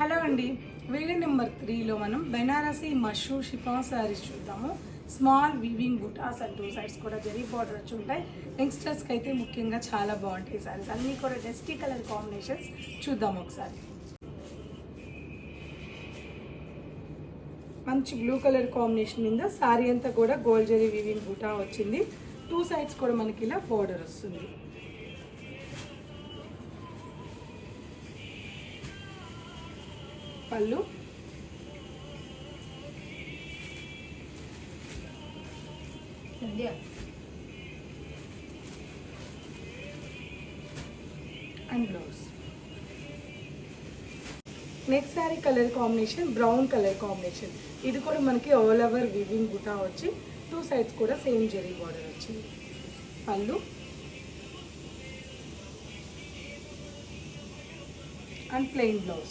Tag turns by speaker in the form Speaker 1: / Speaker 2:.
Speaker 1: Hello అండి, video number 3లో మనం Banarasi mashru chiffon saris చూద్దాము. Small weaving butas and 2 sides కూడా జరీ బార్డర్ వచ్చి ఉంటాయి. యంగ్స్టర్స్కి అయితే ముఖ్యంగా చాలా బాగుంటాయి శారీస్. అన్నీ కూడా డస్టీ కలర్ కాంబినేషన్స్ చూద్దాం ఒకసారి. మంచి బ్లూ కలర్ కాంబినేషన్ మీద శారీ అంతా కూడా గోల్డ్ జరీ వీవింగ్ బుటా వచ్చింది. 2 సైడ్స్ కూడా మనకి ఇలా బార్డర్ వస్తుంది. పళ్ళు, and blouse. Next sari colour combination brown colour combination. ఇది కూడా మనకి ఆల్ ఓవర్ వివింగ్ బుటా వచ్చి 2 సైడ్స్ కూడా సేమ్ జరీ బార్డర్ వచ్చింది. పళ్ళు అండ్ ప్లెయిన్ బ్లౌజ్.